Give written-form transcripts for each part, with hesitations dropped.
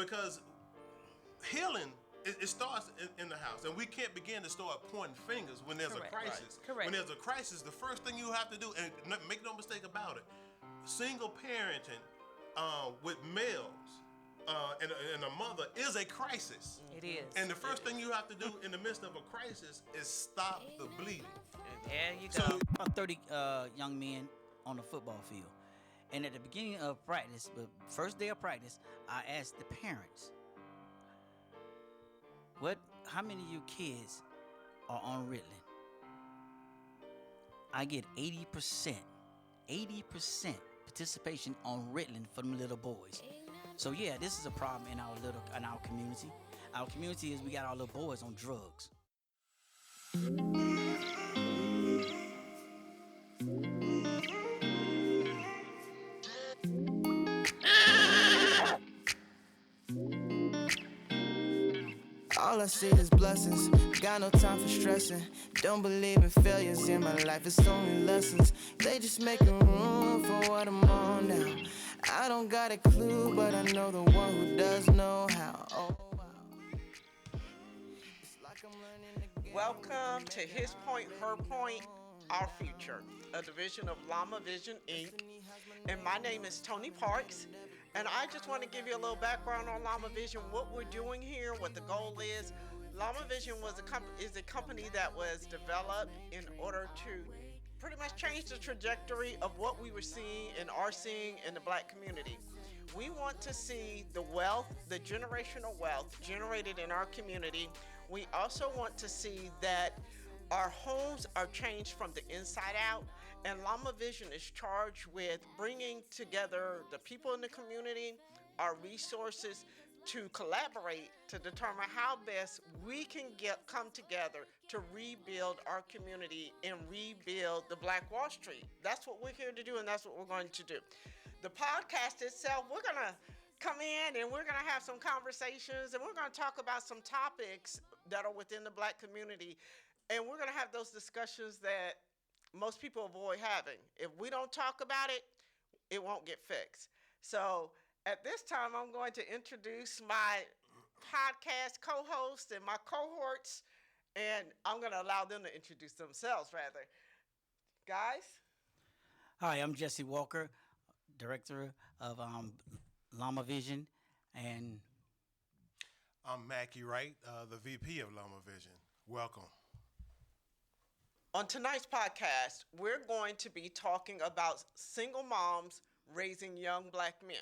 because healing it starts in the house, and we can't begin to start pointing fingers when there's Correct. a crisis. Right. Correct. When there's a crisis, the first thing you have to do, and make no mistake about it, single parenting with males and a mother is a crisis. It is. And the first thing you have to do in the midst of a crisis is stop the bleeding. There you go. So About 30 young men on the football field. And at the beginning of practice, the first day of practice, I asked the parents, how many of you kids are on Ritalin? I get 80% participation on Ritalin for them little boys. So yeah, this is a problem in our community. Our community is we got our little boys on drugs. All I see is blessings, got no time for stressing. Don't believe in failures in my life, it's only lessons. They just making room for what I'm on now. I don't got a clue, but I know the one who does know how. Oh, wow. It's like I'm learning again. Welcome to His Point, Her Point, Our Future, a division of Llama Vision, Inc. And my name is Tony Parks. And I just want to give you a little background on Llama Vision, what we're doing here, what the goal is. Llama Vision is a company that was developed in order to pretty much change the trajectory of what we were seeing and are seeing in the black community. We want to see the wealth, the generational wealth generated in our community. We also want to see that our homes are changed from the inside out, and Llama Vision is charged with bringing together the people in the community, our resources, to collaborate to determine how best we can come together to rebuild our community and rebuild the Black Wall Street. That's what we're here to do, and that's what we're going to do. The podcast itself, we're going to come in and we're going to have some conversations, and we're going to talk about some topics that are within the black community. And we're going to have those discussions that most people avoid having. If we don't talk about it, it won't get fixed. So at this time, I'm going to introduce my podcast co-host and my cohorts, and I'm going to allow them to introduce themselves, rather. Guys? Hi, I'm Jesse Walker, director of Llama Vision, and I'm Mackie Wright, the VP of Llama Vision. Welcome. On tonight's podcast, we're going to be talking about single moms raising young black men.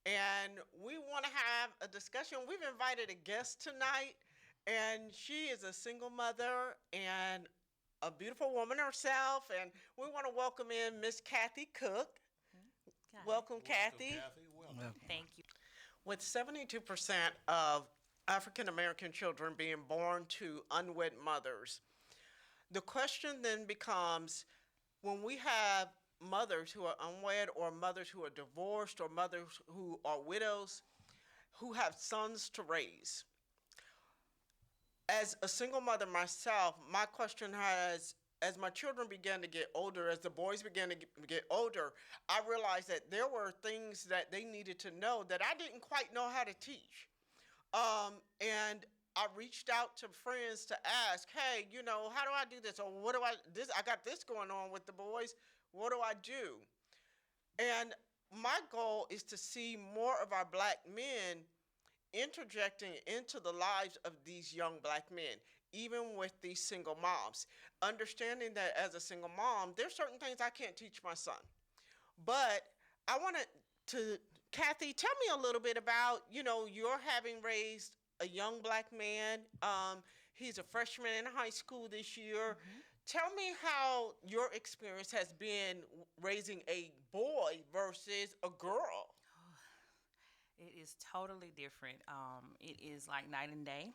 And we want to have a discussion. We've invited a guest tonight, and she is a single mother and a beautiful woman herself. And we want to welcome in Miss Kathy Cook. Welcome, Kathy. Welcome. Thank you. With 72% of African American children being born to unwed mothers, the question then becomes, when we have mothers who are unwed or mothers who are divorced or mothers who are widows who have sons to raise. As a single mother myself, my question has, as my children began to get older, as the boys began to get older, I realized that there were things that they needed to know that I didn't quite know how to teach. And I reached out to friends to ask, hey, how do I do this? Or I got this going on with the boys. What do I do? And my goal is to see more of our black men interjecting into the lives of these young black men, even with these single moms. Understanding that as a single mom, there's certain things I can't teach my son. But I wanted to, Kathy, tell me a little bit about, your having raised a young black man. He's a freshman in high school this year. Mm-hmm. Tell me how your experience has been raising a boy versus a girl. It is totally different. It is like night and day.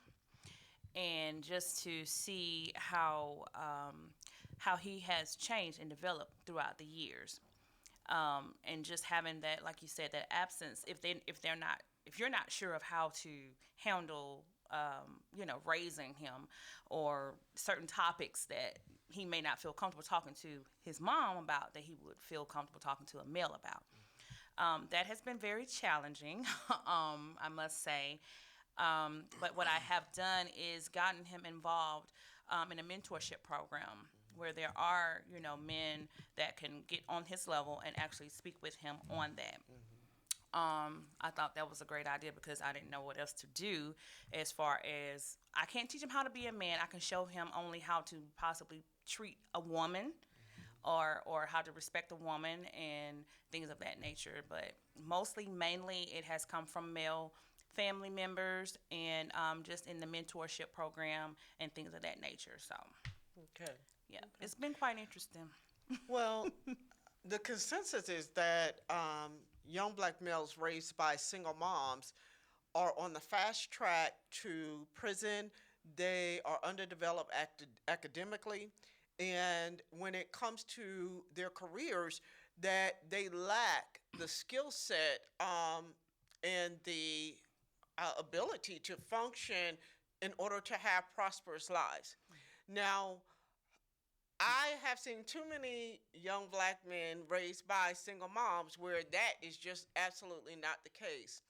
And just to see how he has changed and developed throughout the years. And just having that, like you said, that absence, if you're not sure of how to handle, raising him, or certain topics that he may not feel comfortable talking to his mom about, that he would feel comfortable talking to a male about. That has been very challenging, I must say. But what I have done is gotten him involved in a mentorship program where there are, men that can get on his level and actually speak with him on that. I thought that was a great idea because I didn't know what else to do as far as I can't teach him how to be a man. I can show him only how to possibly treat a woman or how to respect a woman and things of that nature. But mainly, it has come from male family members and just in the mentorship program and things of that nature. So, Okay. yeah, it's been quite interesting. Well, the consensus is that young black males raised by single moms are on the fast track to prison. They are underdeveloped academically. And when it comes to their careers, that they lack the skill set and the ability to function in order to have prosperous lives. Now, I have seen too many young black men raised by single moms where that is just absolutely not the case.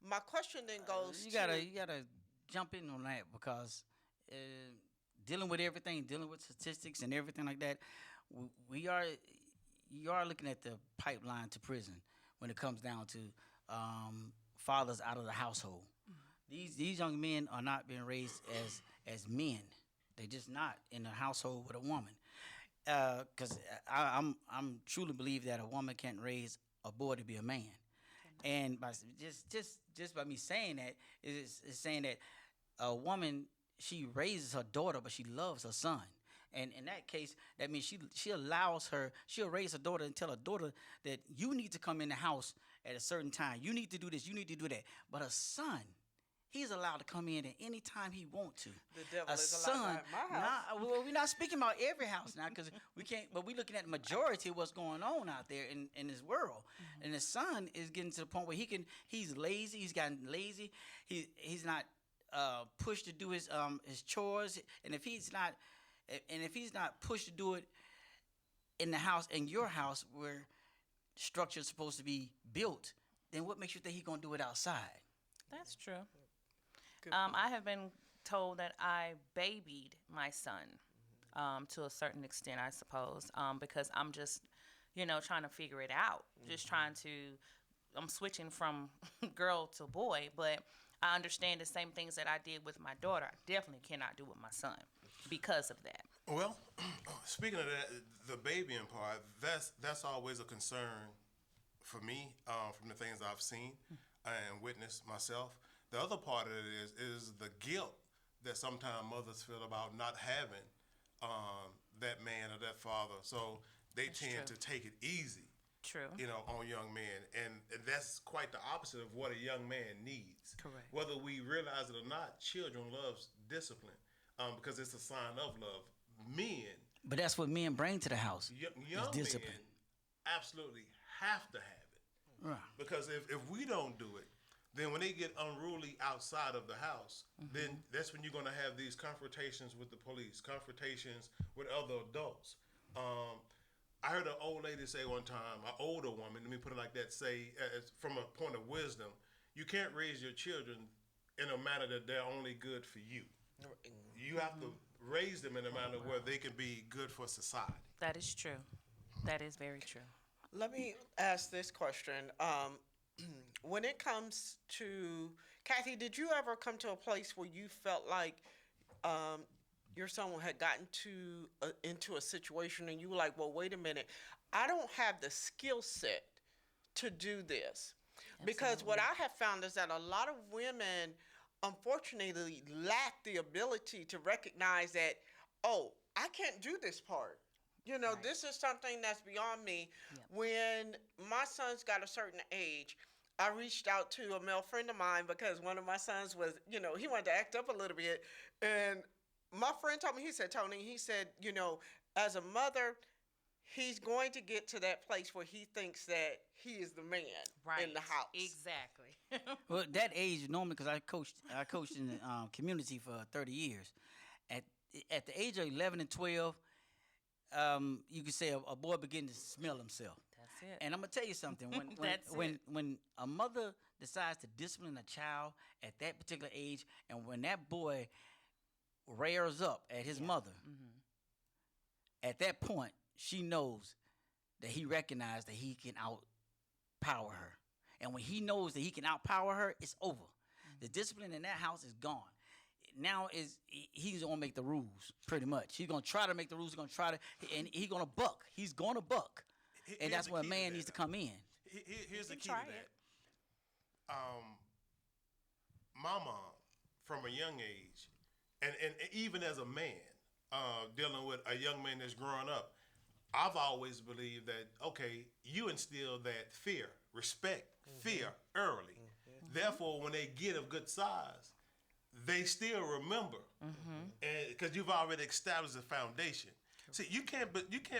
My question then goes You gotta jump in on that because dealing with everything, dealing with statistics and everything like that, you are looking at the pipeline to prison when it comes down to fathers out of the household. These young men are not being raised as men. They're just not in a household with a woman. Because I'm truly believe that a woman can't raise a boy to be a man. And by just by me saying that is saying that a woman, she raises her daughter, but she loves her son. And in that case, that means she'll raise her daughter and tell her daughter that you need to come in the house at a certain time. You need to do this. You need to do that. But a son, he's allowed to come in at any time he wants to. The devil a is son, allowed at my house. well, we're not speaking about every house now because we can't. But we're looking at the majority of what's going on out there in this world. Mm-hmm. And the son is getting to the point where he's lazy. He's gotten lazy. He's not pushed to do his chores. And if he's not pushed to do it in the house, in your house where structure is supposed to be built, then what makes you think he's gonna do it outside? That's true. I have been told that I babied my son to a certain extent, I suppose, because I'm just, trying to figure it out. Just I'm switching from girl to boy, but I understand the same things that I did with my daughter. I definitely cannot do with my son because of that. Well, speaking of that, the babying part, that's always a concern for me from the things I've seen and witnessed myself. The other part of it is the guilt that sometimes mothers feel about not having that man or that father. So they tend to take it easy. True. On young men. And that's quite the opposite of what a young man needs. Correct. Whether we realize it or not, children loves discipline because it's a sign of love. Men. But that's what men bring to the house. Young discipline. Men absolutely have to have it. Right. Because if we don't do it, then when they get unruly outside of the house, then that's when you're going to have these confrontations with the police, confrontations with other adults. I heard an old lady say one time, an older woman, let me put it like that, say, from a point of wisdom, you can't raise your children in a manner that they're only good for you. You have to raise them in a manner where they can be good for society. That is true. That is very true. Let me ask this question. When it comes to, Kathy, did you ever come to a place where you felt like your son had gotten into a situation and you were like, well, wait a minute, I don't have the skill set to do this? Absolutely. Because what I have found is that a lot of women, unfortunately, lack the ability to recognize that, oh, I can't do this part. Right. This is something that's beyond me. Yep. When my sons got a certain age, I reached out to a male friend of mine because one of my sons was, he wanted to act up a little bit. And my friend told me, he said, Tony, as a mother, he's going to get to that place where he thinks that he is the man in the house. Exactly. Well, that age normally, because I coached in the community for 30 years. At the age of 11 and 12, you could say a boy begins to smell himself. it. And I'm gonna tell you something. That's When a mother decides to discipline a child at that particular age, and when that boy rears up at his mother, at that point she knows that he recognized that he can outpower her. And when he knows that he can outpower her, it's over. The discipline in that house is gone. Now he's gonna make the rules pretty much. He's gonna try to make the rules. He's gonna try to, and he's gonna buck. He's gonna buck, and Here's that's the where a key man to needs that, to come in. Here's the key to try that. My mom, from a young age, and even as a man, dealing with a young man that's growing up, I've always believed that, okay, you instill that fear, respect, fear early. Therefore, when they get of good size, they still remember, and because you've already established a foundation. See, you can't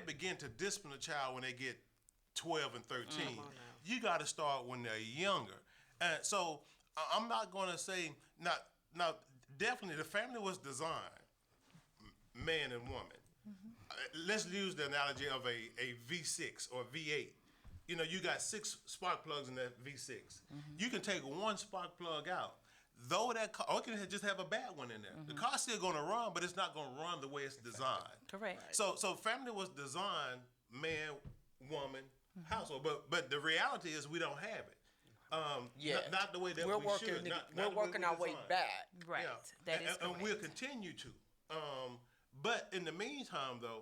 begin to discipline a child when they get 12 and 13. You got to start when they're younger. And so I'm not going to say now. Definitely, the family was designed, man and woman. Let's use the analogy of a V6 or V8. You know, you got 6 spark plugs in that V6. You can take one spark plug out. Though that car, or it can just have a bad one in there. The car's still going to run, but it's not going to run the way it's designed. Correct. So family was designed man, woman, household. But the reality is we don't have it. Not the way that we're we working. should. We're working our way designed. back. Right. Yeah. That is correct. And we'll continue to. But in the meantime, though,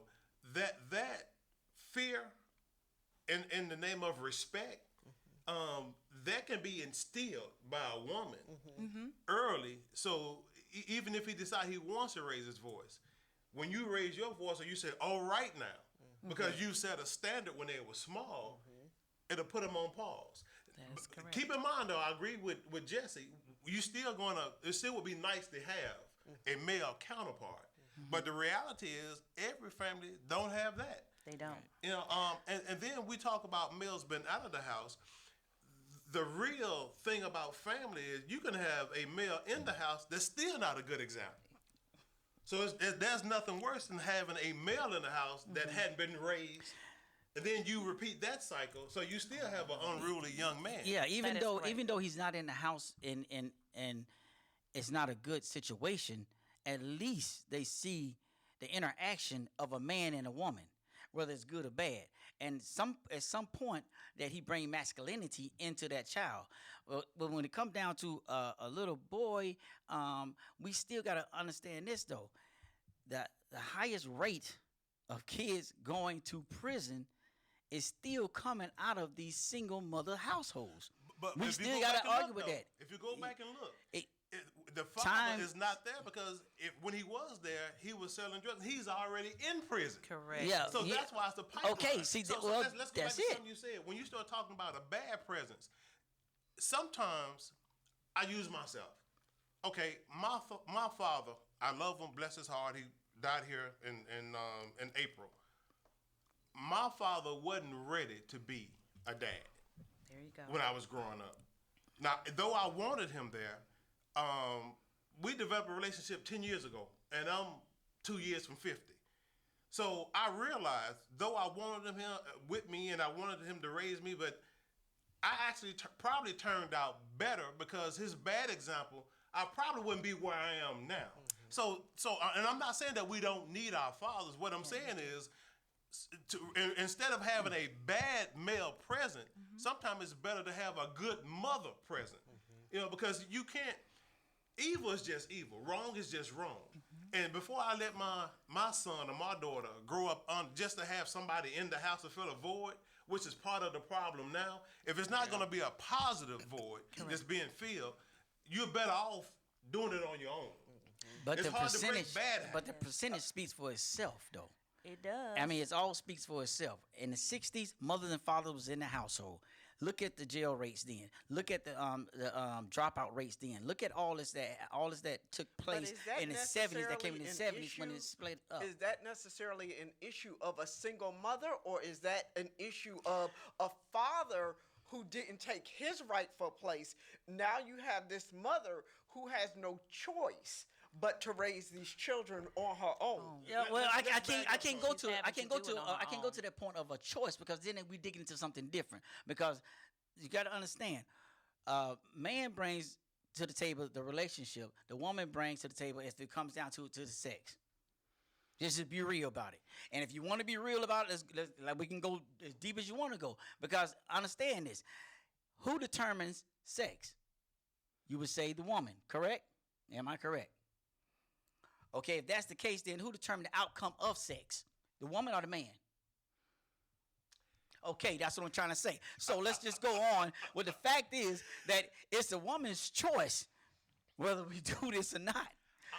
that fear, in the name of respect, that can be instilled by a woman early. So even if he decides he wants to raise his voice, when you raise your voice or you say, "All right now," because you set a standard when they were small, it'll put them on pause. That is correct. Keep in mind, though, I agree with Jesse. You still it still would be nice to have a male counterpart. But the reality is, every family don't have that. They don't. You know, and then we talk about males being out of the house. The real thing about family is you can have a male in the house that's still not a good example. So there's nothing worse than having a male in the house that hadn't been raised, and then you repeat that cycle. So you still have an unruly young man. Yeah, That is correct. even though he's not in the house and it's not a good situation, at least they see the interaction of a man and a woman, whether it's good or bad. And at some point that he bring masculinity into that child. But when it comes down to a little boy, we still got to understand this though. The highest rate of kids going to prison is still coming out of these single mother households. But we if you still go got back to and argue look, with though, that. If you go back and look, It- the father time- is not there because when he was there, he was selling drugs. He's already in prison. Correct. Yeah. So that's why it's the pipeline. Okay, see, so well, let's go back that's to it. something you said. When you start talking about a bad presence, sometimes I use myself. Okay, my father, I love him, bless his heart. He died here in April. My father wasn't ready to be a dad There you go. when I was growing up. Now, though I wanted him there, we developed a relationship 10 years ago, and I'm 2 years from 50. So I realized, though I wanted him with me and I wanted him to raise me, but I actually probably turned out better because his bad example, I probably wouldn't be where I am now. So, and I'm not saying that we don't need our fathers. What I'm saying is, instead of having a bad male present, sometimes it's better to have a good mother present. You know, because you can't. Evil is just evil. Wrong is just wrong. And before I let my son or my daughter grow up just to have somebody in the house to fill a void, which is part of the problem now, if it's not going to be a positive void that's being filled, you're better off doing it on your own. But It's the hard to break percentage, bad but the percentage speaks for itself, though. It does. I mean, it all speaks for itself. In the '60s, mothers and fathers was in the household. Look at the jail rates then. Look at the dropout rates then. Look at all this that took place is that in the '70s. That came in the necessarily '70s when an it split up. Is that necessarily an issue of a single mother, or is that an issue of a father who didn't take his rightful place? Now you have this mother who has no choice but to raise these children on her own. Yeah, well, I let's can't back up. She's having to do it on her I can't go own. to that point of a choice, because then we dig into something different. Because you got to understand, man brings to the table the relationship. The woman brings to the table, if it comes down to the sex. Just be real about it. And if you want to be real about it, like we can go as deep as you want to go. Because understand this: who determines sex? You would say the woman, correct? Am I correct? Okay, if that's the case, then who determines the outcome of sex? The woman or the man? Okay, that's what I'm trying to say. So let's just go on. Well, the fact is that it's a woman's choice whether we do this or not.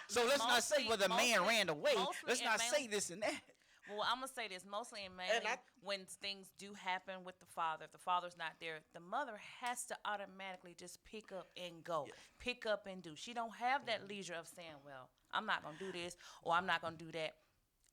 So let's not say whether a man ran away. Let's not say this and that. Well, I'm gonna say this mostly and mainly when things do happen with the father. If the father's not there, the mother has to automatically just pick up and go, pick up and do. She don't have that leisure of saying, "Well, I'm not gonna do this" or "I'm not gonna do that."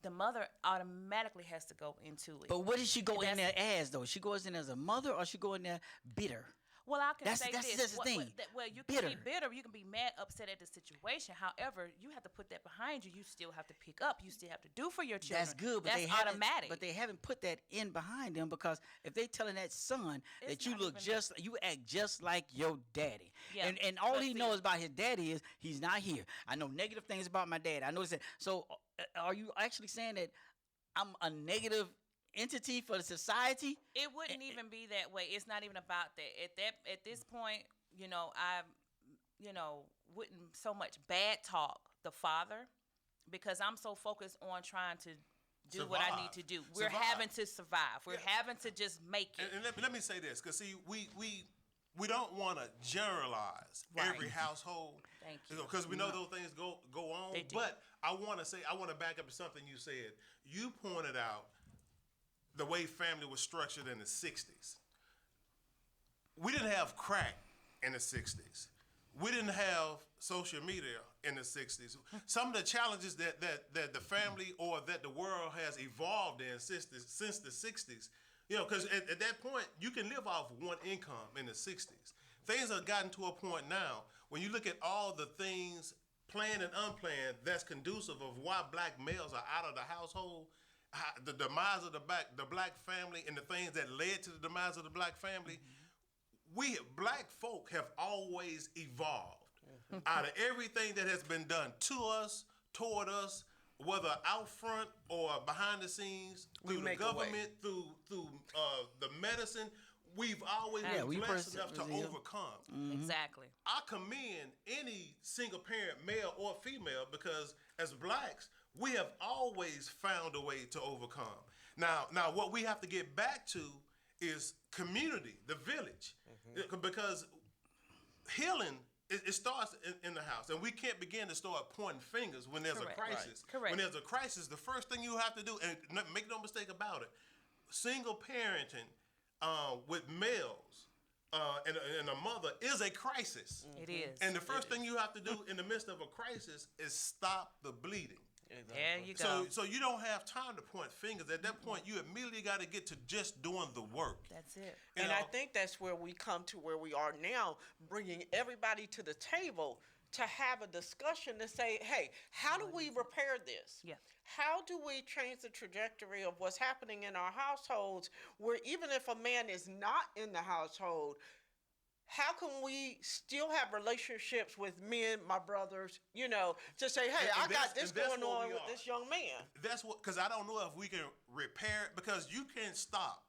The mother automatically has to go into it. But what does she go And in there as, though? She goes in as a mother, or she go in there bitter? Well, I can That's say the this. thing. Well, you Bitter. can be bitter. You can be mad, upset at the situation. However, you have to put that behind you. You still have to pick up. You still have to do for your children. That's good, but that's they haven't, automatic. But they haven't put that in behind them, because if they telling that son It's that you not look even- you act just like your daddy, Yeah, and all but he see- knows about his daddy is he's not here. I know negative things about my dad. I know that. So, are you actually saying that I'm a negative entity for the society? It wouldn't even be that way. It's not even about that. At this point, I wouldn't so much bad talk the father, because I'm so focused on trying to do what I need to do. We're Survive. having to survive. We're having to just make it. And let me say this, because see, we don't want to generalize Right. every household. Thank you. Because we know those things go on. They do. But I want to back up to something you said. You pointed out the way family was structured in the 60s. We didn't have crack in the 60s. We didn't have social media in the 60s. Some of the challenges that the family or that the world has evolved in since the 60s, because at that point, you can live off one income in the 60s. Things have gotten to a point now, when you look at all the things, planned and unplanned, that's conducive of why black males are out of the household, the demise of the black family, and the things that led to the demise of the black family. We black folk have always evolved out of everything that has been done to us, toward us, whether out front or behind the scenes, through the make a way. government, through the medicine. We've always Yeah, been we blessed enough to persevere. overcome. Exactly. I commend any single parent, male or female, because as blacks, we have always found a way to overcome. Now, what we have to get back to is community, the village, because healing it starts in the house, and we can't begin to start pointing fingers when there's Correct. a crisis. Right. Correct. When there's a crisis, the first thing you have to do, and make no mistake about it, single parenting with males and a mother is a crisis. It is. And the first thing you have to do in the midst of a crisis is stop the bleeding. There you go. So you don't have time to point fingers. At that point, you immediately got to get to just doing the work. That's it. You And know? I think that's where we come to where we are now, bringing everybody to the table to have a discussion to say, hey, how do we repair this? Yeah. How do we change the trajectory of what's happening in our households, where even if a man is not in the household, how can we still have relationships with men, my brothers, to say, hey, And I got this that's going where on we with are. this young man. That's what, because I don't know if we can repair it, because you can't stop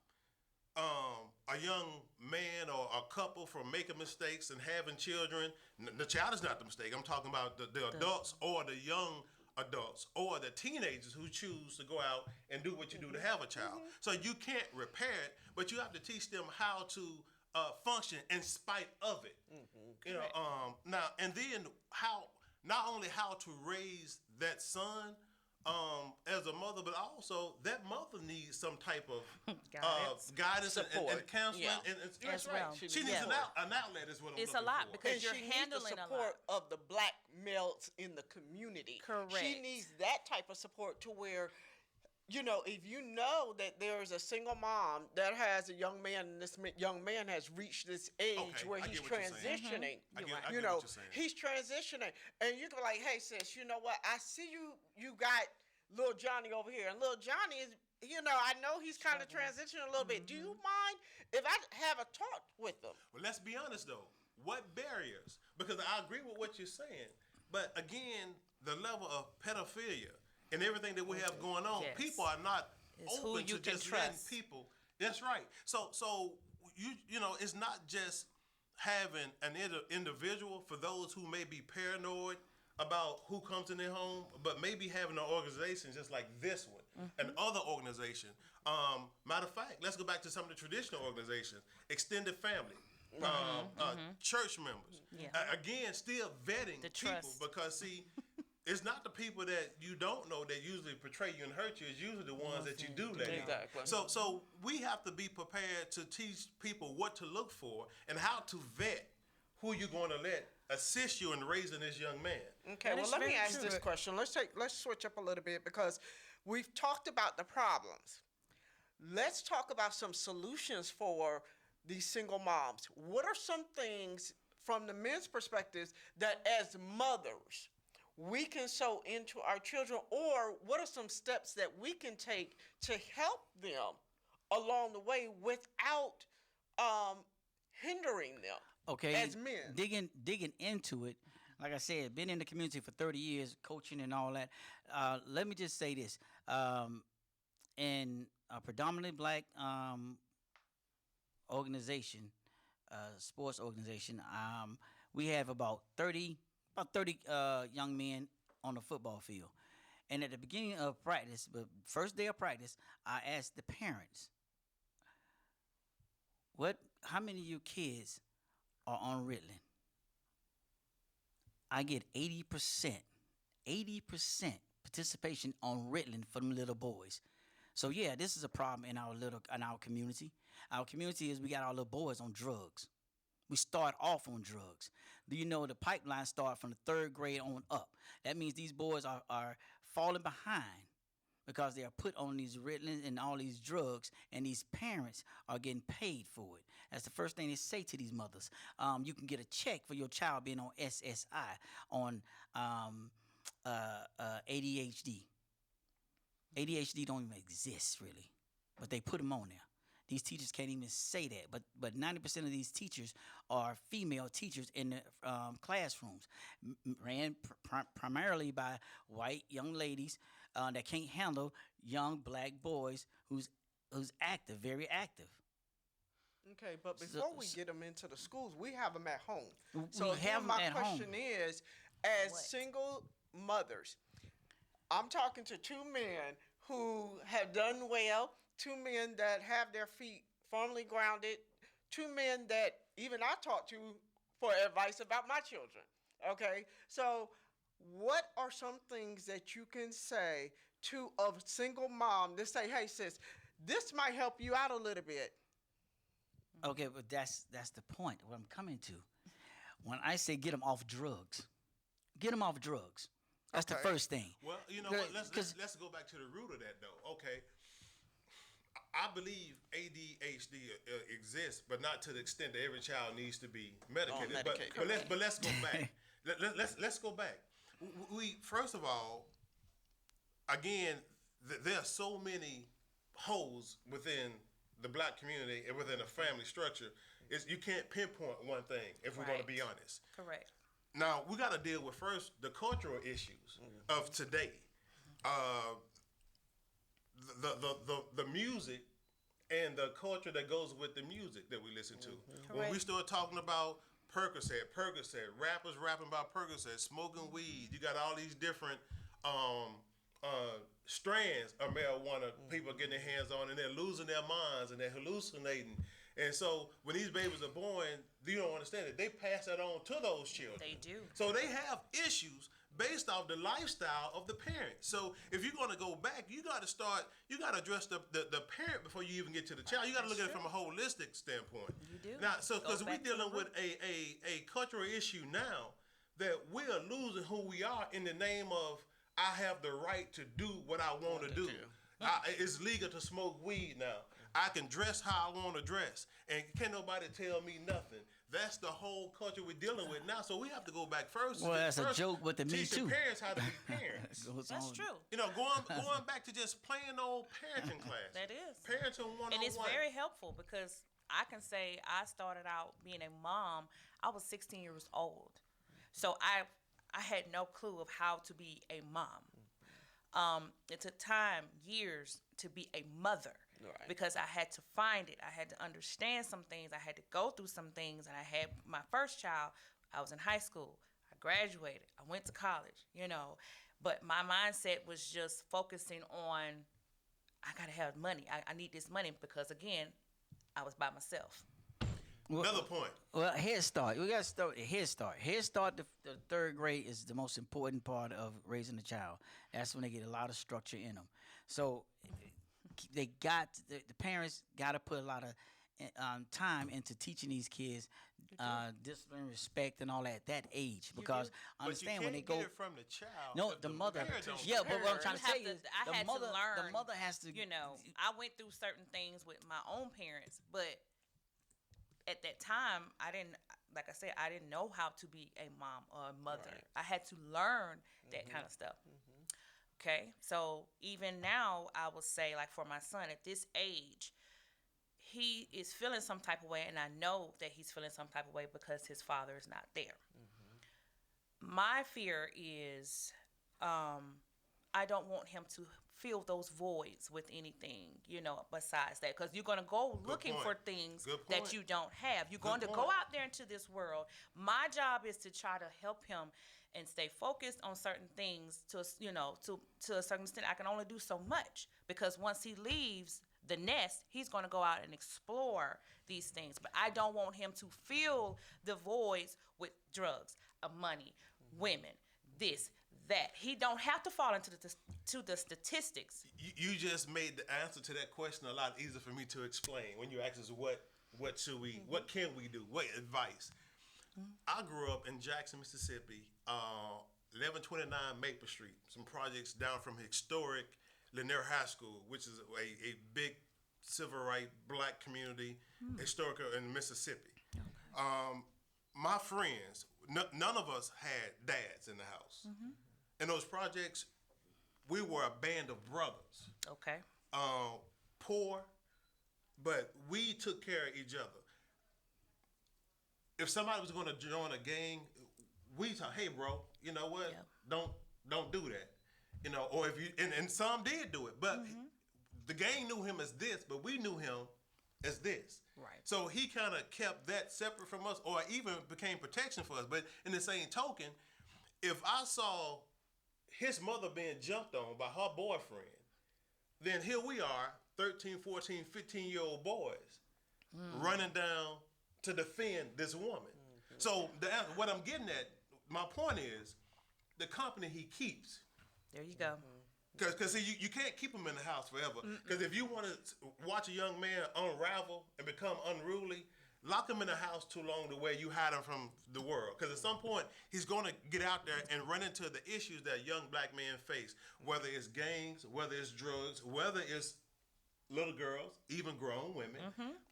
a young man or a couple from making mistakes and having children. The child is not the mistake. I'm talking about the adults or the young adults or the teenagers who choose to go out and do what you do to have a child. So you can't repair it, but you have to teach them how to function in spite of it. Now, and then not only how to raise that son as a mother, but also that mother needs some type of guidance and Support. counseling. Yeah. And that's As right. well. She needs an outlet, is what I'm It's looking a lot for. because And you're she needs handling the a lot. support of the black males in the community. Correct. She needs that type of support to where if you know that there's a single mom that has a young man, and this young man has reached this age Okay, where I he's get what you're saying. transitioning, I get you what know, you're saying. he's transitioning, and you can be like, hey, sis, you know what? I see you got little Johnny over here, and little Johnny is, I know he's kind of transitioning a little bit. Do you mind if I have a talk with him? Well, let's be honest though. What barriers? Because I agree with what you're saying, but again, the level of pedophilia and everything that we have going on, Yes. people are not It's who open you to can just letting trust. people. That's right. So it's not just having an individual for those who may be paranoid about who comes in their home, but maybe having an organization just like this one and other organizations. Matter of fact, let's go back to some of the traditional organizations, extended family, church members. Yeah. Again, still vetting The people trust. because see, it's not the people that you don't know that usually betray you and hurt you. It's usually the ones that you do let in. Exactly. So we have to be prepared to teach people what to look for and how to vet who you're going to let assist you in raising this young man. Okay, That well, is let me very ask true. this question. Let's switch up a little bit because we've talked about the problems. Let's talk about some solutions for these single moms. What are some things from the men's perspectives that as mothers we can sow into our children, or what are some steps that we can take to help them along the way without hindering them? Okay, As men. digging into it, like I said, been in the community for 30 years, coaching and all that. Let me just say this: in a predominantly black organization, sports organization, we have about 30 young men on the football field. And at the beginning of practice, the first day of practice, I asked the parents, how many of you kids are on Ritalin? I get 80% participation on Ritalin for them little boys. So yeah, this is a problem in our community. Our community is we got our little boys on drugs. We start off on drugs. Do you know the pipeline start from the 3rd grade on up? That means these boys are falling behind because they are put on these Ritalin and all these drugs, and these parents are getting paid for it. That's the first thing they say to these mothers. You can get a check for your child being on SSI, on ADHD. ADHD don't even exist really, but they put them on there. These teachers can't even say that, but 90% of these teachers are female teachers in the classrooms, ran primarily by white young ladies that can't handle young black boys who's active, very active. Okay, but before we get them into the schools, we have them at home. We So again, have 'em my at question home. is, as What? single mothers, I'm talking to 2 men who have done well, 2 men that have their feet firmly grounded, 2 men that even I talk to for advice about my children. Okay, so what are some things that you can say to a single mom to say, hey sis, this might help you out a little bit? Okay, but that's the point. What I'm coming to, when I say get them off drugs, get them off drugs. That's the Okay. first thing. Well, you know Good, what? Let's 'cause- let's go back to the root of that though. Okay, I believe ADHD exists, but not to the extent that every child needs to be medicated. medicated. But let's go back. Let's go back. We first of all, again, there are so many holes within the black community and within a family structure. You can't pinpoint one thing if we're going to be Right. honest. Correct. Now we got to deal with first the cultural issues of today. The music and the culture that goes with the music that we listen to. When we Correct. start talking about Percocet, rappers rapping about Percocet, smoking weed, you got all these different strands of marijuana people getting their hands on, and they're losing their minds and they're hallucinating. And so when these babies are born, you don't understand it. They pass that on to those children. They do. So they have issues based off the lifestyle of the parent. So if you're going to go back, you got to address the parent before you even get to the child. You got to look at it from a holistic standpoint. You do. Now, so Goes because we're back to the dealing with root. a cultural issue now that we are losing who we are in the name of I have the right to do what I want to do. It's legal to smoke weed now. I can dress how I want to dress, and can't nobody tell me nothing. That's the whole culture we're dealing with now. So we have to go back first. Well, that's a joke with the Me teach Too. the parents how to be parents. That's true. You know, going back to just plain old parenting class. That is. Parenting 101. And it's very helpful because I can say I started out being a mom. I was 16 years old, so I had no clue of how to be a mom. It took time, years, to be a mother. Right. Because I had to find it. I had to understand some things. I had to go through some things. And I had my first child. I was in high school. I graduated. I went to college, you know. But my mindset was just focusing on, I got to have money. I need this money because, again, I was by myself. Another point. Well, Head Start. We got to start at Head Start. Head Start, the third grade is the most important part of raising a child. That's when they get a lot of structure in them. So the parents got to put a lot of time into teaching these kids discipline, respect, and all that age. Because understand when they go. Get it from the child. No, the mother. don't. Yeah, but what I'm trying to say is I had to learn. The mother has to. You know, I went through certain things with my own parents, but at that time, I didn't. Like I said, I didn't know how to be a mom or a mother. Right. I had to learn that kind of stuff. Okay, so even now, I would say, like for my son at this age, he is feeling some type of way, and I know that he's feeling some type of way because his father is not there. My fear is, I don't want him to fill those voids with anything, you know, besides that, because you're going to go looking for things that you don't have. You're going to go out there into this world. My job is to try to help him and stay focused on certain things to, you know, to a certain extent. I can only do so much because once he leaves the nest, he's going to go out and explore these things. But I don't want him to fill the voids with drugs, money, women, this, that. He don't have to fall into the statistics. You just made the answer to that question a lot easier for me to explain when you ask us what should we, what can we do, what advice. I grew up in Jackson, Mississippi, 1129 Maple Street. Some projects down from historic Lanier High School, which is a big civil rights black community, historical in Mississippi. My friends, none of us had dads in the house. In those projects, we were a band of brothers. Okay. Poor, but we took care of each other. If somebody was going to join a gang, we talk, hey, bro, you know what? Yeah. Don't do that. You know, or if you, and some did do it, but the gang knew him as this, but we knew him as this. Right. So he kind of kept that separate from us, or even became protection for us. But in the same token, if I saw his mother being jumped on by her boyfriend, then here we are, 13, 14, 15-year-old boys running down to defend this woman. So what I'm getting at, my point is, the company he keeps. There you go. Because see, you can't keep him in the house forever. Because if you want to watch a young man unravel and become unruly, lock him in the house too long to where you hide him from the world. Because at some point, he's going to get out there and run into the issues that young black men face, whether it's gangs, whether it's drugs, whether it's little girls, even grown women,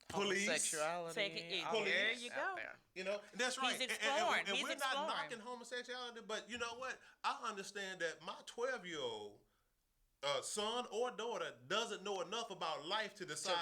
police. Homosexuality. There you go. You know, that's right. He's exploring. And He's we're exploring. not knocking homosexuality, but you know what? I understand that my 12-year-old son or daughter doesn't know enough about life to decide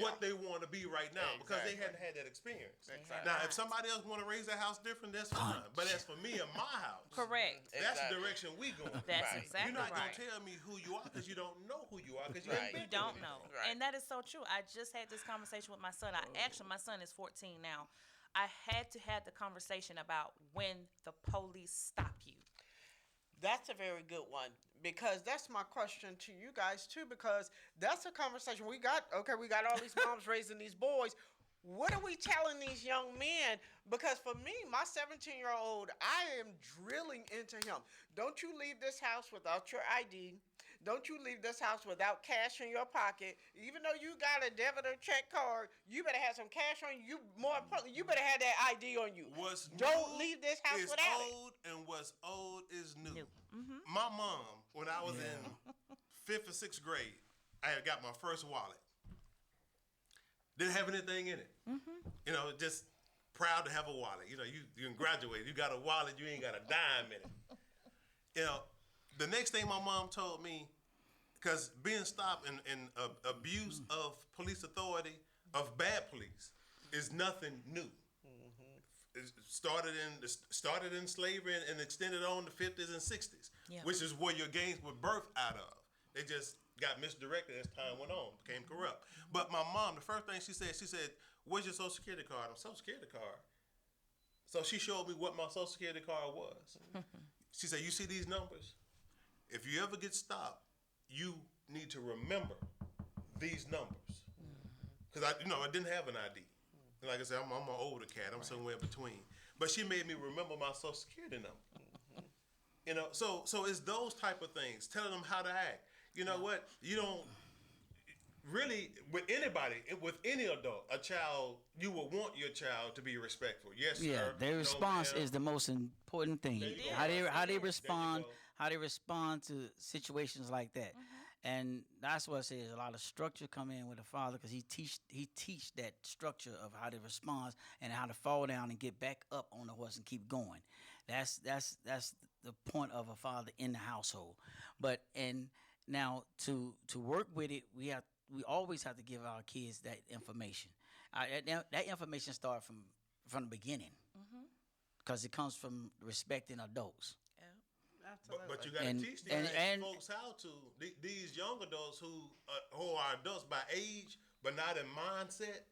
what they want to be right now because they hadn't had that experience. Exactly. Now, if somebody else want to raise their house different, that's fine. But as for me and my house, Correct. that's the direction we going. That's Right. exactly You're not right. gonna tell me who you are because you don't know who you are because you Right. ain't been You don't through know. anything. Right. And that is so true. I just had this conversation with my son. My son is 14 now. I had to have the conversation about when the police stop you. That's a very good one because that's my question to you guys too because that's a conversation we got. Okay, we got all these moms raising these boys. What are we telling these young men? Because for me, my 17-year-old, I am drilling into him. Don't you leave this house without your ID. Don't you leave this house without cash in your pocket. Even though you got a debit or check card, you better have some cash on you. More importantly, you better have that ID on you. Don't leave this house is without it. old and what's old is new. New. My mom, when I was in 5th or 6th grade, I had got my first wallet. Didn't have anything in it. You know, just proud to have a wallet. You know, you can graduate. You got a wallet. You ain't got a dime in it. You know, the next thing my mom told me, because being stopped in abuse of police authority, of bad police, is nothing new. It started in slavery and extended on the 50s and 60s, Yeah. which is where your gangs were birthed out of. They just got misdirected as time went on, became corrupt. But my mom, the first thing she said, "Where's your Social Security card?" I'm Social Security card. So she showed me what my Social Security card was. She said, "You see these numbers? If you ever get stopped, you need to remember these numbers." Because I didn't have an ID. And like I said, I'm an older cat. I'm somewhere in between. But she made me remember my Social Security number. You know, so it's those type of things. Telling them how to act. You know what? You don't really, with anybody, with any adult, a child, you will want your child to be respectful. Yes, Yeah, sir. their No, response ma'am. is the most important thing. There you go. How There they you respond, go. how they respond to situations like that. And that's what I say is a lot of structure come in with the father because he teach that structure of how to respond and how to fall down and get back up on the horse and keep going. That's the point of a father in the household. But and now to work with it, we always have to give our kids that information. That information starts from the beginning because it comes from respecting adults. But you got to And- teach these and- folks how to. These young adults who are adults by age but not in mindset.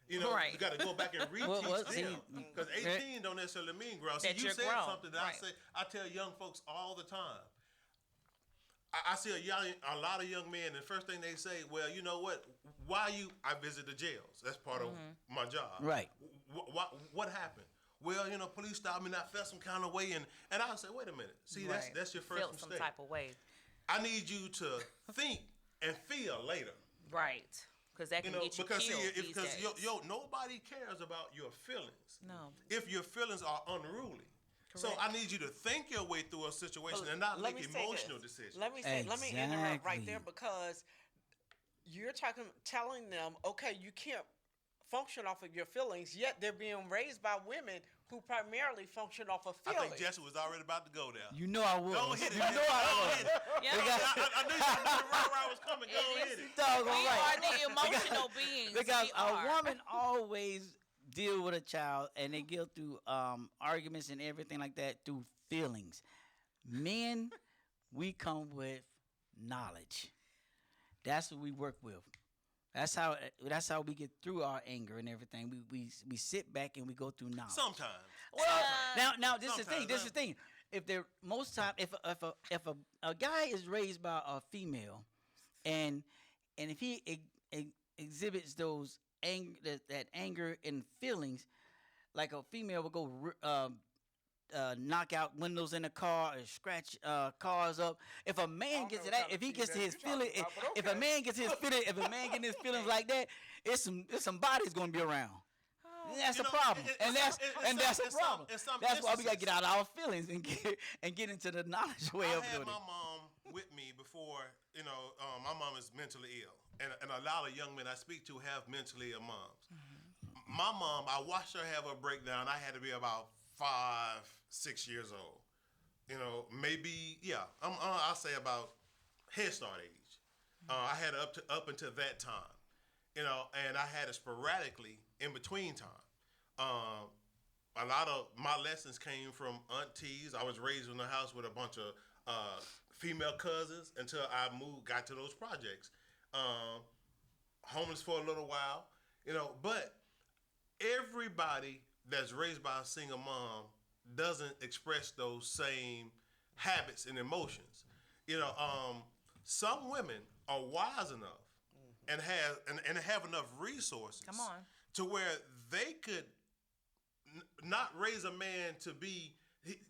You know, Right. you got to go back and reteach Well, see, them because 18 don't necessarily mean grown. See, That you you're said grown, something that right. I tell young folks all the time. I see a lot of young men, and the first thing they say, "Well, you know what? I visit the jails. That's part of my job. Right. What happened? Well, you know, police stopped me and I felt some kind of way, and I say, wait a minute. See, Right. that's your first Felt mistake. some type of way. I need you to think and feel later. Right. Because that You can know, get you because killed see, these because days. nobody cares about your feelings. No. If your feelings are unruly. So Correct. I need you to think your way through a situation and not Let make me say emotional this. decisions. Let me interrupt right there Exactly. because you're telling them, okay, you can't function off of your feelings, yet they're being raised by women who primarily function off of I feelings. think Jesse was already about to go there. You know I would. Go hit it. You know Jesse. I Go would. hit it. Yeah. I knew right where I was coming. Go It hit is- it. Doggone We right. are the emotional beings. Because we a are. woman always deal with a child and they go through arguments and everything like that through feelings. Men, we come with knowledge. That's what we work with. That's how we get through our anger and everything. We sit back and we go through knowledge. Sometimes. Well, now this is the thing. sometimes, This is the thing. If they're most time, if a guy is raised by a female, and if he exhibits those that anger and feelings, like a female would go knock out windows in a car or scratch cars up. If a man don't gets know to what that, kind if of he gets to female his you talking feeling, about, but if a okay. man gets his feeling, if a man getting his feelings like that, it's some bodies gonna be around. That's You a know, problem, it- and it's that's a some- problem. in some That's why we gotta instances- get out of our feelings and get into the knowledge way I of had doing my it. mom with me before, my mom is mentally ill. And a lot of young men I speak to have mentally ill moms. My mom, I watched her have a breakdown. I had to be about 5, 6 years old. Maybe, I'll say about Head Start age. I had it up until that time. And I had it sporadically in between time. A lot of my lessons came from aunties. I was raised in a house with a bunch of female cousins until I got to those projects. Homeless for a little while, but everybody that's raised by a single mom doesn't express those same habits and emotions. Some women are wise enough and have enough resources Come on. to where they could not raise a man to be.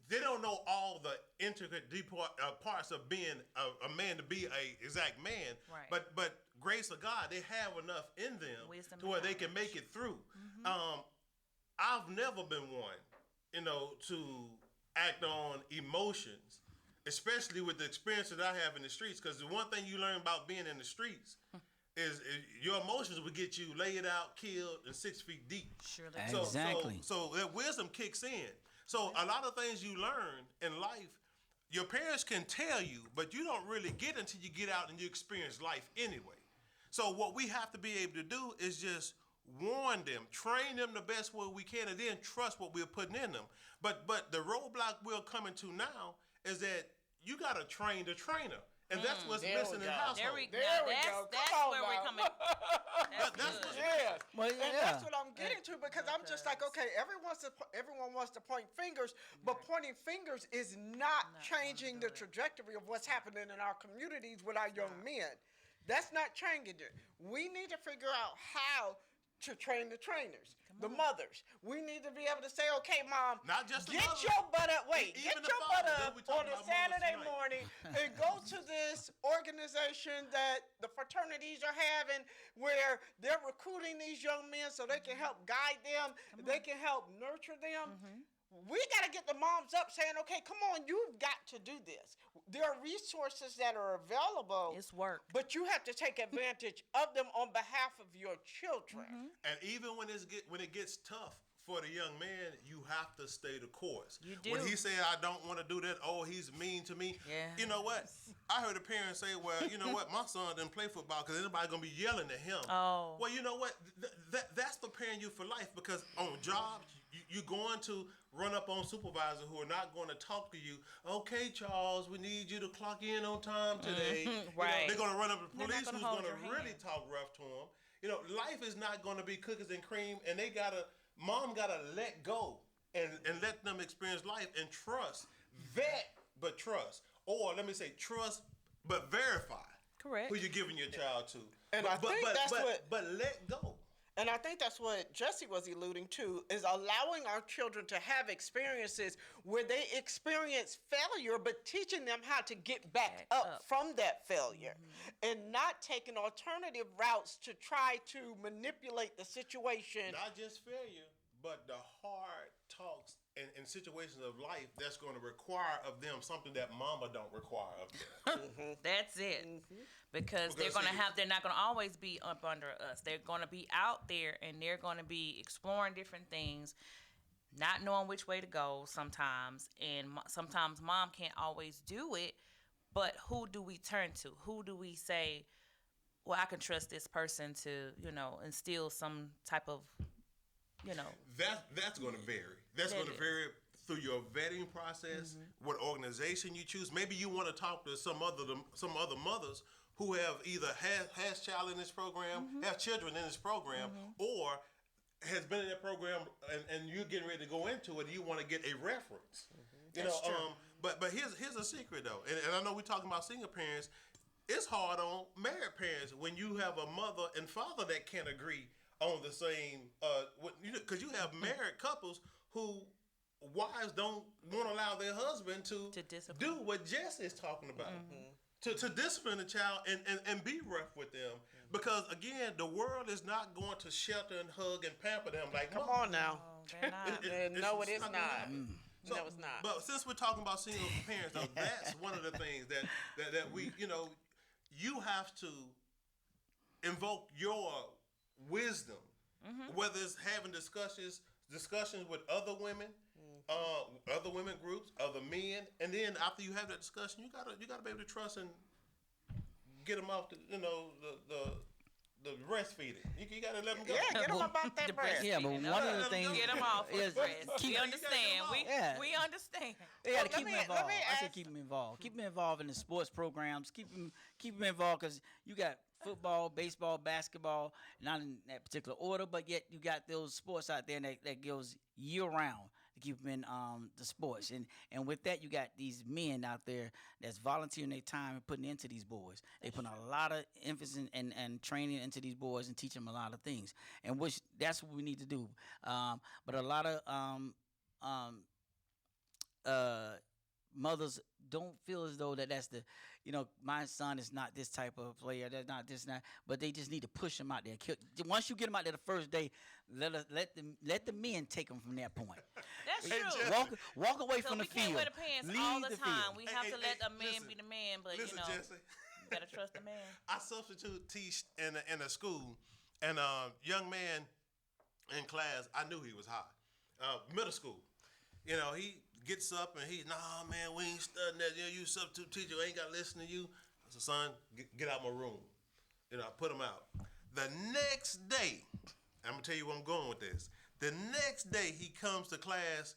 They don't know all the intricate deep parts of being a man to be a exact man. Right. But grace of God, they have enough in them Wisdom to and where they can knowledge. make it through. I've never been one, to act on emotions, especially with the experience that I have in the streets. Because the one thing you learn about being in the streets is your emotions will get you laid out, killed, and 6 feet deep. Surely. Exactly. So that wisdom kicks in. So a lot of things you learn in life, your parents can tell you, but you don't really get until you get out and you experience life anyway. So what we have to be able to do is just warn them, train them the best way we can, and then trust what we're putting in them. But the roadblock we're coming to now is that you got to train the trainer. And that's what's There missing we in go. households. There we go. There we go. That's Come on where we're now. coming. That's good. Yes. Well, And yeah. that's what I'm getting to, because I'm just like, okay, everyone wants to point fingers, but pointing fingers is not changing the trajectory of what's happening in our communities with our young men. That's not changing it. We need to figure out how to train the trainers, the mothers. We need to be able to say, okay, mom, Not just the get mothers. your butt up. Wait, Even get the your butt fathers. up We talking on a about mothers Saturday tonight. morning and go to this organization that the fraternities are having, where they're recruiting these young men so they can help guide them, they can help nurture them. We got to get the moms up saying, okay, come on, you've got to do this. There are resources that are available. It's work. But you have to take advantage of them on behalf of your children. And even when it gets tough for the young man, you have to stay the course. You do. When he said, I don't want to do that, oh, he's mean to me. Yeah. You know what? I heard a parent say, well, you know what? My son didn't play football because anybody going to be yelling at him. Oh. Well, you know what? That's preparing you for life, because on jobs, you're going to run up on supervisors who are not going to talk to you. Okay, Charles, we need you to clock in on time today. Right. They're going to run up to They're not police gonna who's hold going to your really hand. talk rough to them. You know, life is not going to be cookies and cream, and mom got to let go and let them experience life and trust. Vet, but trust. Or let me say, trust, but verify. Correct. Who you're giving your child to. And I think that's what- But let go. And I think that's what Jesse was alluding to, is allowing our children to have experiences where they experience failure, but teaching them how to get back up from that failure, and not taking alternative routes to try to manipulate the situation. Not just failure, but the hard talks in situations of life that's going to require of them something that mama don't require of them. That's it. Because Because they're not gonna always be up under us. They're gonna be out there and they're gonna be exploring different things, not knowing which way to go sometimes. And sometimes mom can't always do it, but who do we turn to? Who do we say, well, I can trust this person to, instill some type of, That's going to vary. That's going to vary through your vetting process, what organization you choose. Maybe you want to talk to some other mothers who have either has child in this program, have children in this program, or has been in that program, and you're getting ready to go into it, and you want to get a reference. That's true. But here's a secret though, and I know we're talking about single parents. It's hard on married parents when you have a mother and father that can't agree on the same, because you have married couples who wives don't want to allow their husband to discipline. do what Jess is talking about. To discipline the child and be rough with them. Because again, the world is not going to shelter and hug and pamper them like Come mom. on now. they're not. No, it is gonna not. happen. So, No, it's not. But since we're talking about single parents, though, that's one of the things that we, you have to invoke your wisdom, whether it's having discussions with other women, other women groups, other men, and then after you have that discussion, you gotta be able to trust and get them off the breastfeeding. You gotta let them go. Yeah, get them about that breast. Yeah, but one of the things Get them off is the breast. keep- We understand. Yeah. We understand. They got to Well, keep them let involved. me I say ask- keep them involved. Keep them involved in the sports programs. Keep them involved, because you got football, baseball, basketball, not in that particular order, but yet you got those sports out there that goes year round to keep them in the sports. And with that, you got these men out there that's volunteering their time and putting into these boys. They put a lot of emphasis and training into these boys and teach them a lot of things. And that's what we need to do. But a lot of mothers don't feel as though that's the, my son is not this type of player. That's not this, not. But they just need to push him out there. Once you get him out there the first day, let the men take him from that point. That's Hey, true. Jesse. Walk away So from we the can't field. wear the pants Leave all the field. time. We have Hey, to hey, let hey, a man listen. be the man, but Listen, Jesse. you gotta trust the man. I substitute teach in a school, and a young man in class, I knew he was high. Middle school. He gets up and nah, man, we ain't studying that. You substitute teacher, I ain't got to listen to you. I said, son, get out my room. I put him out. The next day, I'm going to tell you where I'm going with this. The next day, he comes to class,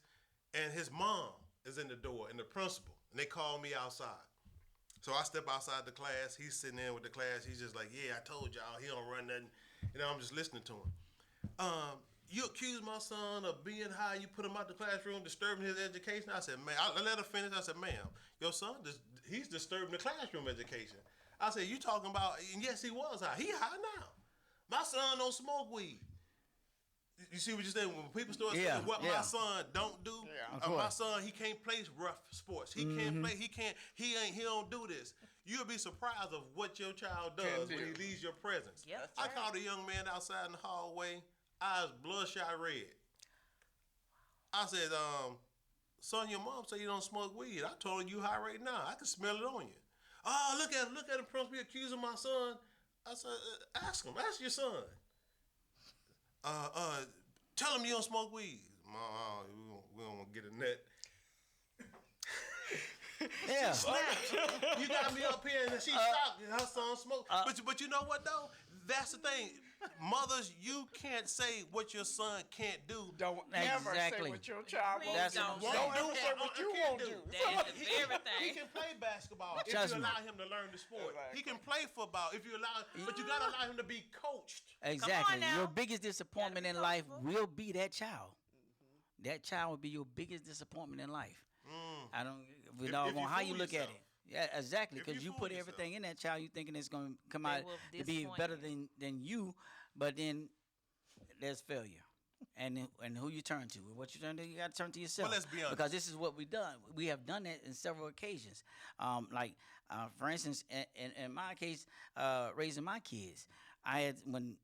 and his mom is in the door, and the principal, and they call me outside. So I step outside the class. He's sitting in with the class. He's just like, yeah, I told y'all, he don't run nothing. I'm just listening to him. You accuse my son of being high. You put him out the classroom, disturbing his education. I said, man, I let her finish. I said, ma'am, your son, he's disturbing the classroom education. I said, you talking about, and yes, he was high. He high now. My son don't smoke weed. You see what you're saying? When people start saying what my son don't do, my son, he can't play rough sports. He can't play, he don't do this. You'll be surprised of what your child does when he leaves your presence. Yep, I called a young man outside in the hallway, eyes bloodshot red. I said, son, your mom said you don't smoke weed. I told her you high right now. I can smell it on you. Oh, look at him, principal, accusing my son. I said, ask your son. Tell him you don't smoke weed. Mom, we don't want to get in that. Yeah. You got me up here and she shocked her son smoke. But you know what though? That's the thing. Mothers, you can't say what your son can't do. Don't ever Exactly. say what your child won't That's do. what I'm Don't saying. ever say what you won't do. That is the very He thing. can play basketball if Trust you me. allow him to learn the sport. Exactly. He can play football if you allow, but you gotta allow him to be coached. Exactly. now. Your biggest disappointment Gotta in be life comfortable. will be that child. That child will be your biggest disappointment in life. I don't. We If know you how you fool look at yourself. it. Yeah, exactly. If Because you you fool put yourself. everything in that child, you thinking it's going to come They out will to be disappoint better you. than you, but then there's failure. And who you turn to? What you turn to? You got to turn to yourself. let's be honest. Because this is what we've done. We have done that in several occasions. For instance, in my case, raising my kids, I had when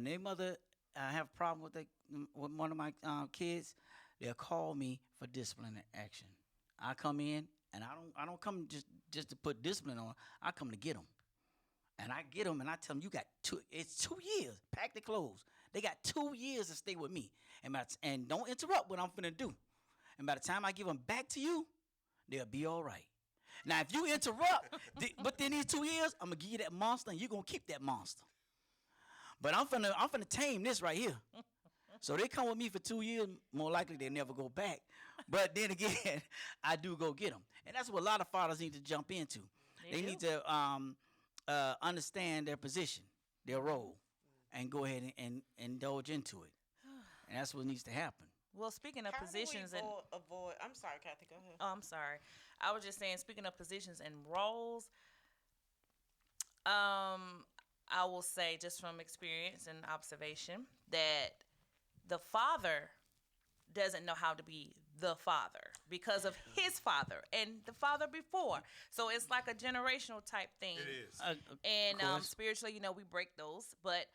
their mother have a problem with one of my kids, they'll call me for discipline action. I come in and I don't come just to put discipline on. I come to get them. And I get them and I tell them, it's 2 years. Pack the clothes. They got 2 years to stay with me. And don't interrupt what I'm finna do. And by the time I give them back to you, they'll be all right. Now, if you interrupt, within these 2 years, I'm gonna give you that monster and you're gonna keep that monster. But I'm finna tame this right here. So they come with me for 2 years, more likely they never go back. But then again, I do go get them. And that's what a lot of fathers need to jump into. They do. need to understand their position, their role, and go ahead and indulge into it. And that's what needs to happen. Well, speaking of How do we positions and avoid? I'm sorry, Kathy. Go ahead. oh, I'm sorry. I was just saying, speaking of positions and roles, I will say just from experience and observation that the father doesn't know how to be the father because of his father and the father before. So it's like a generational type thing. It is. And Of course. spiritually, we break those, but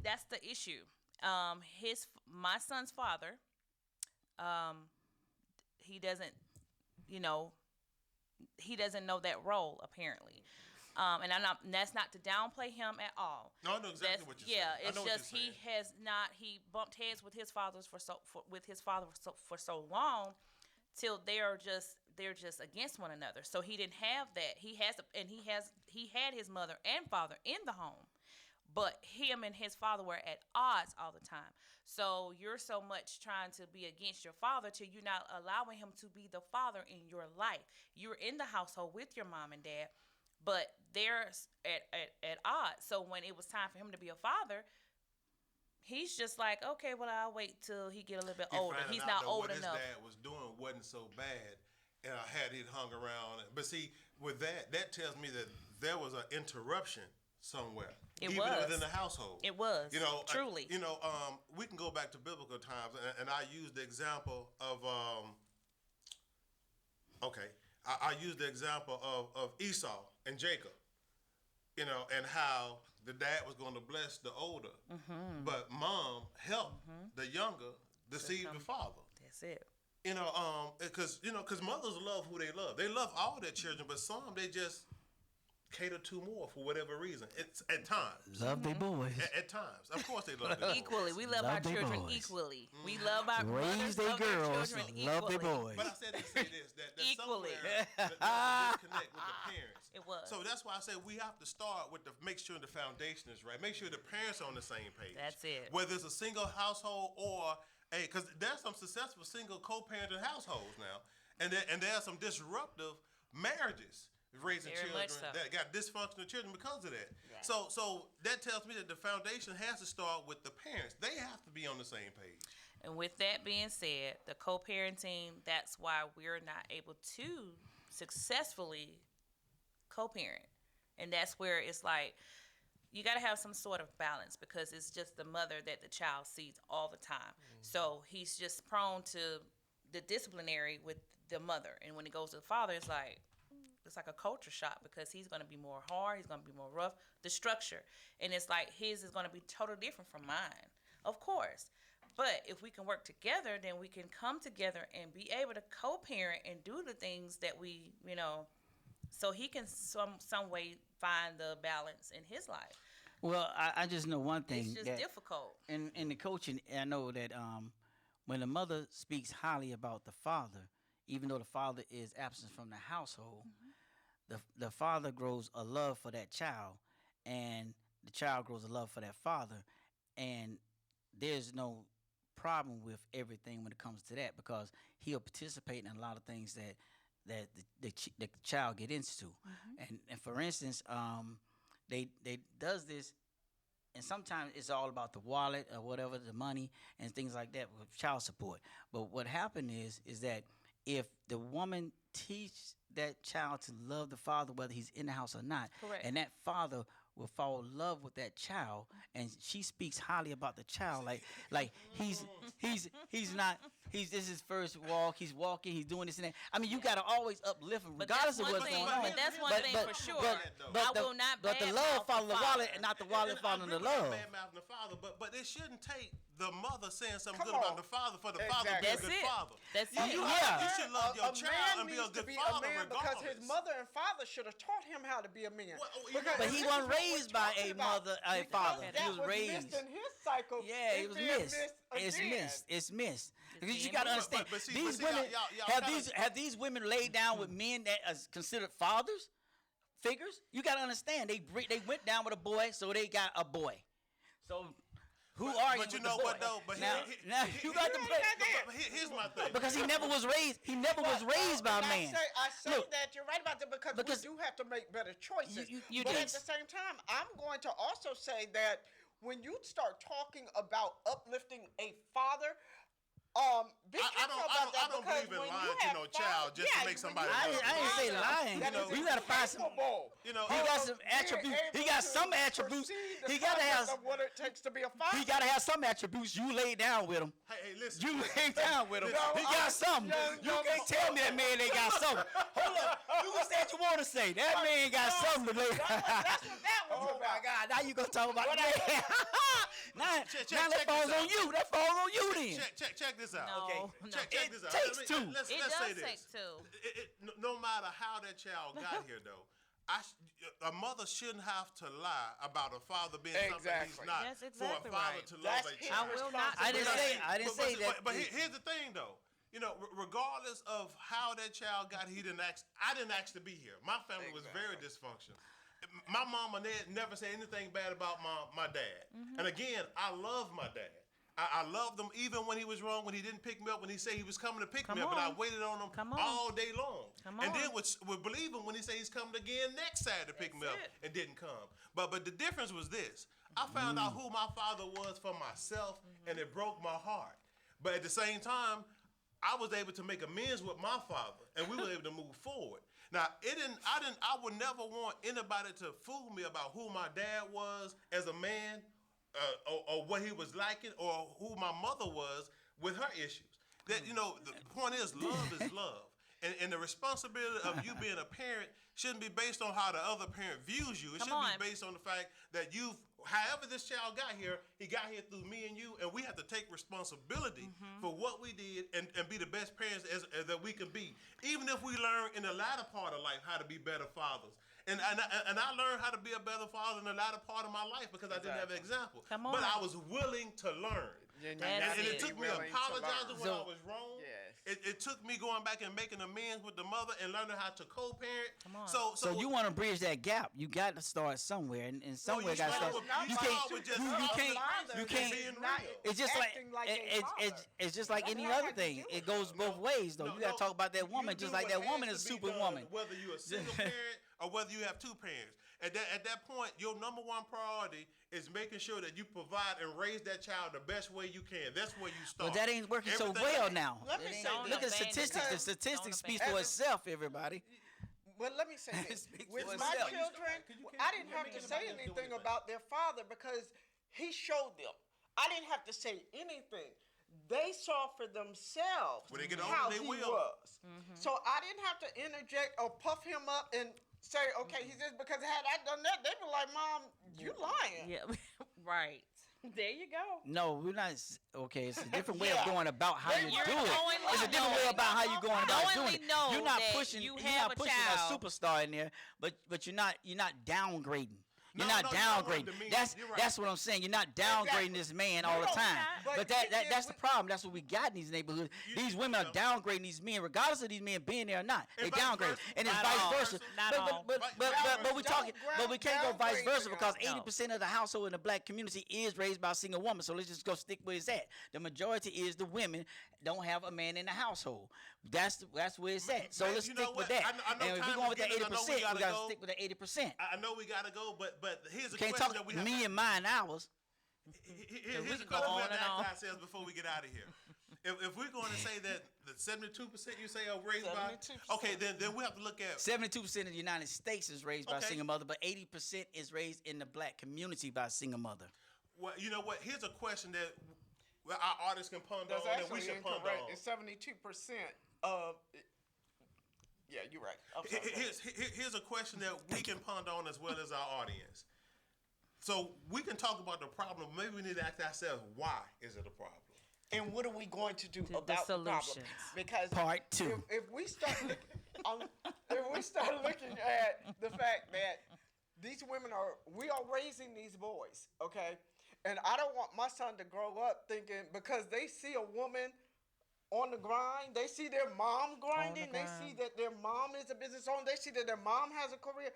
that's the issue. My son's father, he doesn't know that role apparently. And that's not to downplay him at all. No, I know exactly what you're saying. I It's know what just you're he bumped heads with his father for so long till they're just against one another. So he didn't have that. He had his mother and father in the home, but him and his father were at odds all the time. So you're so much trying to be against your father till you're not allowing him to be the father in your life. You're in the household with your mom and dad, but they're at odds. So when it was time for him to be a father, he's just like, okay, well, I'll wait till he get a little bit older. Finding He's out not that old what enough. his dad was doing wasn't so bad, and had it hung around. But see, with that tells me that there was an interruption somewhere. It even was. within the household. It was, truly. We can go back to biblical times, and I use the example of Okay, I use the example of Esau and Jacob, you know, and how the dad was going to bless the older, but mom helped the younger deceive the father. That's it. You know, because mothers love who they love. They love all their children, but some they just cater to more for whatever reason. It's at times. Love their boys. At times, of course, they love their Equally, boys. we love Love our they children boys. equally. We love our Raise brothers, their love our girls, children love their equally. boys. But I said to say this, that Equally. somewhere there's a disconnect with the parents. It was. So that's why I say we have to start with make sure the foundation is right. Make sure the parents are on the same page. That's it. Whether it's a single household or because there's some successful single co-parenting households now, and there are some disruptive marriages raising Very children much so. that got dysfunctional children because of that. Yeah. So that tells me that the foundation has to start with the parents. They have to be on the same page. And with that being said, the co-parenting, that's why we're not able to successfully co-parent. And that's where it's like, you got to have some sort of balance because it's just the mother that the child sees all the time. So he's just prone to the disciplinary with the mother. And when it goes to the father, it's like a culture shock because he's going to be more hard. He's going to be more rough. The structure. And it's like his is going to be totally different from mine, of course. But if we can work together, then we can come together and be able to co-parent and do the things that we, so he can some way find the balance in his life. Well, I just know one thing. It's just that difficult. In the coaching, I know that when the mother speaks highly about the father, even though the father is absent from the household, the father grows a love for that child, and the child grows a love for that father, and there's no problem with everything when it comes to that because he'll participate in a lot of things that the child get into, and for instance, they does this, and sometimes it's all about the wallet or whatever, the money and things like that with child support. But what happened is that if the woman teach that child to love the father, whether he's in the house or not, Correct. and that father will fall in love with that child, and she speaks highly about the child, like he's this is his first walk, he's walking, he's doing this and that. I mean, you gotta always uplift him, But regardless that's of one what's thing, going on. but that's one thing for sure. I will not But the badmouth love the follow the wallet, father. and not the wallet following the love. Bad-mouthing the father, but it shouldn't take the mother saying something Come good on. about the father for the father to be a That's good it. father. That's You, it. you, Yeah. you should love your a child man and be a needs to good be father a man because his regardless. mother and father should have taught him how to be a man. Well, Because But this he is wasn't what we're raised by a talking about. mother, a Because father. that He was raised. missed in his cycle. Yeah, it was being missed. It's again. missed. It's missed. Because you being got to missed. understand, But see, these y'all- women y'all have these women laid down with men that are considered fathers figures. You got to understand, they went down with a boy, so they got a boy. So who are you? But you with know the boy? what though? But now you got to play but here's my thing. because he never was raised. He never was raised by a And man. I say Look, that you're right about that because because- we do have to make better choices. You but do. at the same time, I'm going to also say that when you start talking about uplifting a father, be careful about that I don't because believe in when lying you to have no child just to yeah, make when somebody you I have love didn't you. say father, lying. that is You gotta find some. incapable You know, He got some of being attributes. He able got to some attributes. perceive the He gotta have. concept of what it takes to be a father. He gotta have some attributes. You lay down with him. Hey, listen. You lay down with him. No, He got something. no, You no, can't tell me that man ain't got something. Hold up. You can say what you want to say. That man got something to lay. That's what that was Oh my about. God! Now you gonna talk about that? Now Check that this falls on out. you. That falls on you then. Check this out. No, Okay. no. Check It this out. takes two. Let's It say does this. take two. No matter how that child got here, though, a mother shouldn't have to lie about a father being something he's Exactly. not That's exactly for a father right. to love That's a his child. I will not- I didn't say. I didn't say that. But here's the thing, though. You know, regardless of how that child got here, I didn't ask to be here. My family was very dysfunctional. My mom and dad never said anything bad about my dad. And again, I love my dad. I loved him even when he was wrong, when he didn't pick me up, when he said he was coming to pick Come me up, and I on. waited on him Come on. all day long. Come And on. then would believe him when he said he's coming again next Saturday to pick me up it. and didn't come. But the difference was this. I found out who my father was for myself, and it broke my heart. But at the same time, I was able to make amends with my father, and we were able to move forward. Now, I would never want anybody to fool me about who my dad was as a man, or what he was liking, or who my mother was with her issues. That, the point is, love is love. And the responsibility of you being a parent shouldn't be based on how the other parent views you. It Come should on. be based on the fact that however this child got here, he got here through me and you, and we have to take responsibility for what we did and be the best parents as that we can be. Even if we learn in the latter part of life how to be better fathers. And I learned how to be a better father in the latter part of my life because I didn't have an example. Come on. But I was willing to learn. And That's And it. it took me apologizing when I was wrong. Yes. It took me going back and making amends with the mother and learning how to co-parent. Come on. So you want to bridge that gap? You got to start somewhere, and somewhere got to start. You can't. It's just like it's just like any other thing. It goes both ways, though. You got to talk about that woman, just like that woman is superwoman. Whether you're a single parent or whether you have two parents. At that point, your number one priority is making sure that you provide and raise that child the best way you can. That's where you start. But that ain't working so Everything well else- now. Let me say Look at the this. statistics. The Don't statistics speak abandon. for itself, everybody. Well, let me say this. Speaks With for my itself. children, I didn't have to say anything about their father because he showed them. I didn't have to say anything. They saw for themselves When they get older, how they he will. was. So I didn't have to interject or puff him up and say, okay, he's just because had I done that, they'd be like, Mom, you lying. Yeah, right. There you go. No, we're not. Okay, it's a different way of going about how you You're do it. knowingly It's a different way knowing. about how you going about doing Knowingly it. know You're not that pushing. you You're have not a pushing child. a superstar in there, but you're not downgrading. You're No, not no, you're not downgrading. right, That's you're right. that's what I'm saying. You're not downgrading this man all the No, time. but But he did that's the with- problem. That's what we got in these neighborhoods. These women are downgrading these men, regardless of these men being there or not. They And vice downgrade, versa. and it's Not vice all. versa. Not all. But we talking. But we can't go vice Downgrade versa them. because No. 80% of the household in the black community is raised by a single woman. So let's just go stick where it's at. The majority is the women don't have a man in the household. That's where it's at. So Man, let's you stick know with what? that. I know And if time we're going with is that getting- I know we 80%, we gotta gotta go. stick with the 80%. I know we gotta go, but here's a Can't question talk that we have me to and mine hours. Here's we a can question go we on have to and on. ask ourselves before we get out of here. If we're going to say that the 72% you say are raised by, 72%. okay, then we have to look at 72% of the United States is raised by a Okay. single mother, but 80% is raised in the black community by a single mother. well, you know what? Here's a question that our artists can ponder That's on and we actually should ponder incorrect. on. It's 72% of. Yeah, you're right. I'm sorry. Here's a question that we can ponder on as well as our audience. So we can talk about the problem. Maybe we need to ask ourselves, why is it a problem? And what are we going to do The about the problem? solutions. Because Part two. if we start looking at the fact that these women we are raising these boys, okay? And I don't want my son to grow up thinking because they see a woman on the grind, they see their mom grinding, they see that their mom is a business owner, they see that their mom has a career,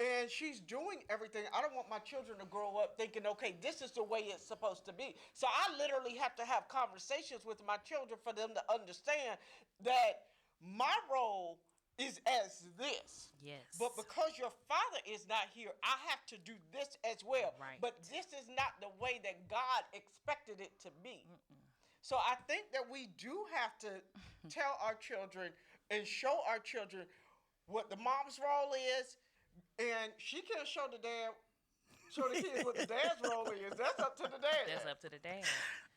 and she's doing everything. I don't want my children to grow up thinking, okay, this is the way it's supposed to be. So I literally have to have conversations with my children for them to understand that my role is as this. Yes. But because your father is not here, I have to do this as well. Right. But this is not the way that God expected it to be. So I think that we do have to tell our children and show our children what the mom's role is, and she can't show the kids what the dad's role is. That's up to the dad. That's up to the dad.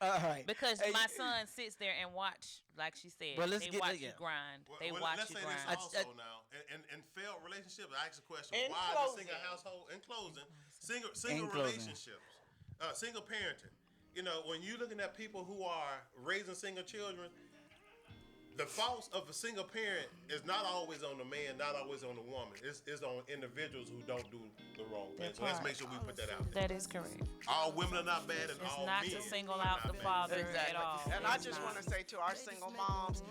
All right. Because Hey, my son sits there and watch, like she said, Well, let's they get- watch yeah. you grind. Well, They well, watch let's you say grind. this also now. In failed relationships, I ask a question: In why is a closing. single household? In closing, single In closing. relationships, single parenting. You know, when you're looking at people who are raising single children, the faults of a single parent is not always on the man, not always on the woman. It's on individuals who don't do the wrong thing. So let's make sure we put that out there. That is correct. All women are not bad, and It's all not men to single are out not the bad. father at Exactly. all. And I It's just not. want to say to our single moms,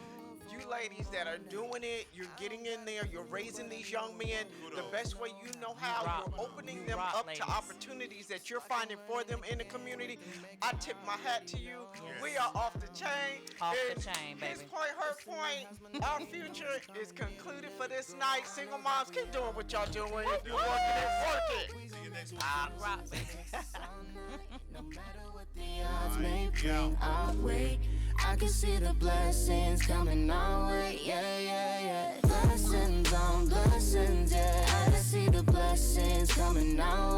you ladies that are doing it, you're getting in there, you're raising these young men the best way you know how. Rock. You're opening them Rock, up ladies. to opportunities that you're finding for them in the community. I tip my hat to you. Yes. We are off the chain. Off the And chain, his baby. point, her point. Our future is concluded for this night. Single moms, keep doing what y'all doing. You're working it, work it. See you next week. Rock, baby. No matter what the odds may Yeah. bring our way, I can see the blessings coming our way. Yeah, yeah, yeah. Blessings on blessings, yeah. I can see the blessings coming our